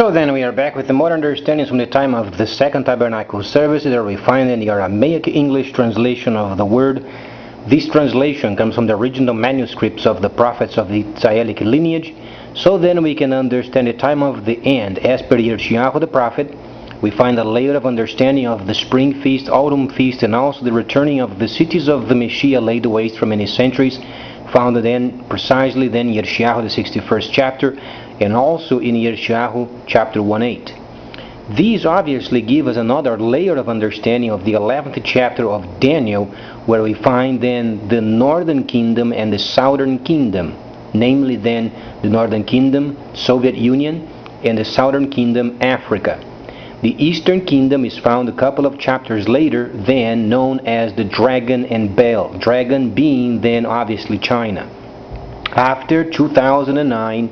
So then we are back with the more understandings from the time of the Second Tabernacle service. There we find in the Aramaic English translation of the word. This translation comes from the original manuscripts of the prophets of the Israelic lineage. So then we can understand the time of the end. As per Yirmiyahu the prophet, we find a layer of understanding of the spring feast, autumn feast, and also the returning of the cities of the Messiah laid waste for many centuries, found then precisely then in Yirmiyahu the 61st chapter, and also in Yirmiyahu chapter 1:8. These obviously give us another layer of understanding of the 11th chapter of Daniel, where we find then the northern kingdom and the southern kingdom, namely then the northern kingdom, Soviet Union, and the southern kingdom, Africa. The eastern kingdom is found a couple of chapters later, then known as the dragon and Baal, dragon being then obviously China. After 2009,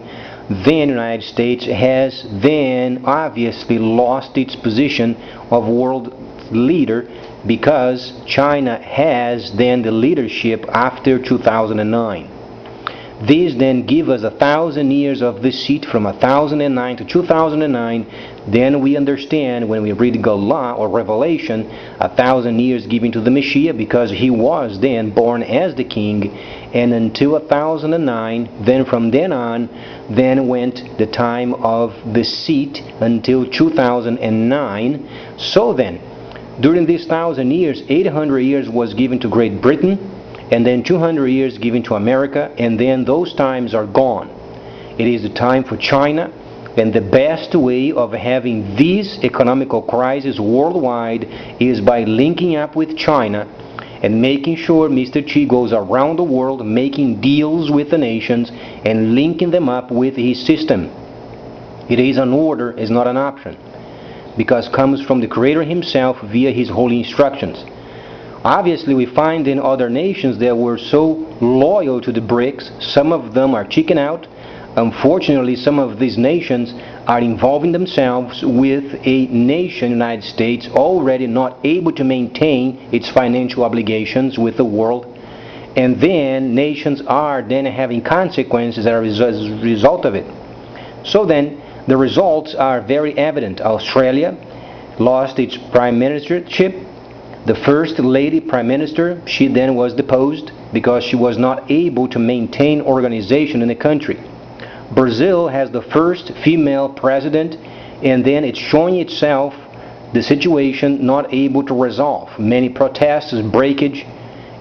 then United States has then obviously lost its position of world leader because China has then the leadership after 2009. These then give us 1,000 years of deceit from 1009 to 2009. Then we understand when we read Galah or Revelation, 1,000 years given to the Messiah because he was then born as the king, and until 1009, then from then on, then went the time of deceit until 2009. So then, during these 1,000 years, 800 years was given to Great Britain, and then 200 years given to America, and then those times are gone. It is the time for China, and the best way of having this economical crisis worldwide is by linking up with China and making sure Mr. Xi goes around the world making deals with the nations and linking them up with his system. It is an order, is not an option, because it comes from the Creator himself via his holy instructions. Obviously, we find in other nations that were so loyal to the BRICS, some of them are chicken out. Unfortunately, some of these nations are involving themselves with a nation, United States, already not able to maintain its financial obligations with the world. And then nations are then having consequences as a result of it. So then, the results are very evident. Australia lost its prime ministership. The first lady prime minister, she then was deposed because she was not able to maintain organization in the country. Brazil has the first female president, and then it's showing itself the situation not able to resolve. Many protests, breakage,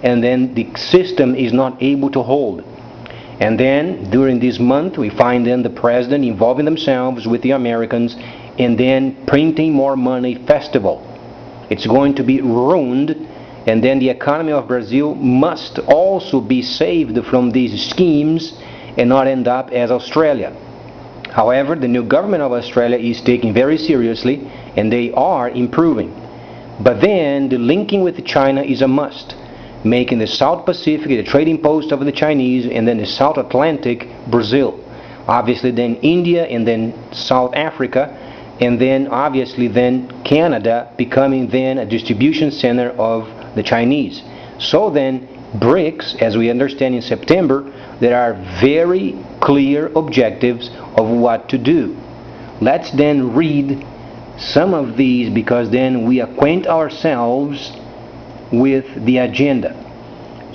and then the system is not able to hold. And then during this month we find then the president involving themselves with the Americans and then printing more money festival. It's going to be ruined, and then the economy of Brazil must also be saved from these schemes and not end up as Australia. However, the new government of Australia is taking very seriously, and they are improving. But then the linking with China is a must, making the South Pacific the trading post of the Chinese, and then the South Atlantic, Brazil. Obviously then India, and then South Africa, and then obviously then Canada becoming then a distribution center of the Chinese. So then BRICS, as we understand in September, there are very clear objectives of what to do. Let's then read some of these, because then we acquaint ourselves with the agenda.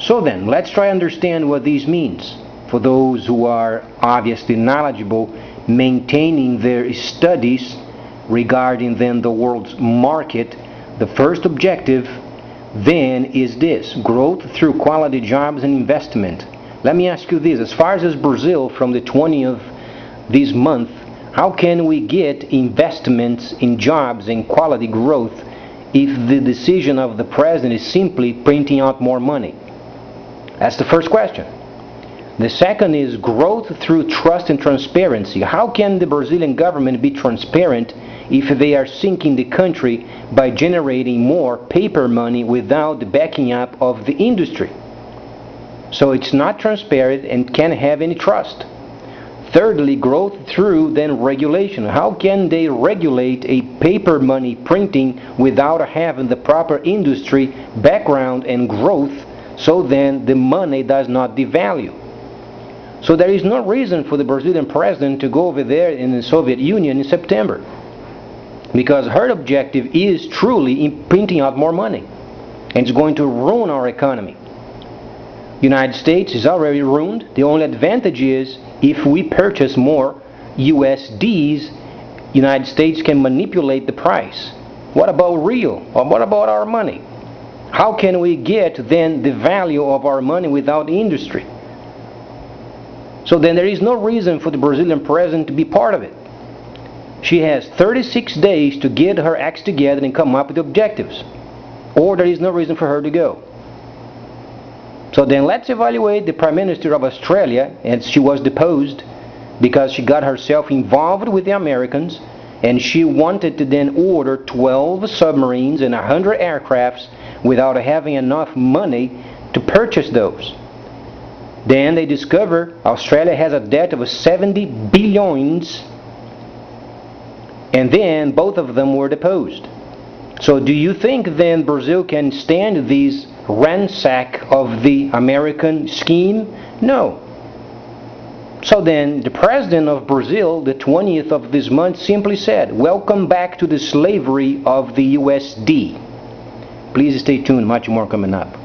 So then, let's try to understand what this means for those who are obviously knowledgeable, maintaining their studies regarding then the world's market. The first objective then is this: growth through quality jobs and investment. Let me ask you this: as far as Brazil, from the 20th this month, how can we get investments in jobs and quality growth if the decision of the president is simply printing out more money? That's the first question. The second is growth through trust and transparency. How can the Brazilian government be transparent if they are sinking the country by generating more paper money without the backing up of the industry? So it's not transparent and can't have any trust. Thirdly, growth through then regulation. How can they regulate a paper money printing without having the proper industry background and growth, so then the money does not devalue? So there is no reason for the Brazilian president to go over there in the Soviet Union in September, because her objective is truly in printing out more money, and it's going to ruin our economy. United States is already ruined. The only advantage is if we purchase more USDs, United States can manipulate the price. What about real? Or what about our money? How can we get then the value of our money without industry? So then there is no reason for the Brazilian president to be part of it. She has 36 days to get her acts together and come up with objectives, or there is no reason for her to go. So then let's evaluate the Prime Minister of Australia, and she was deposed because she got herself involved with the Americans, and she wanted to then order 12 submarines and 100 aircrafts without having enough money to purchase those. Then they discover Australia has a debt of 70 billions, and then both of them were deposed. So do you think then Brazil can stand this ransack of the American scheme? No. So then the president of Brazil, the 20th of this month, simply said, "Welcome back to the slavery of the USD." Please stay tuned, much more coming up.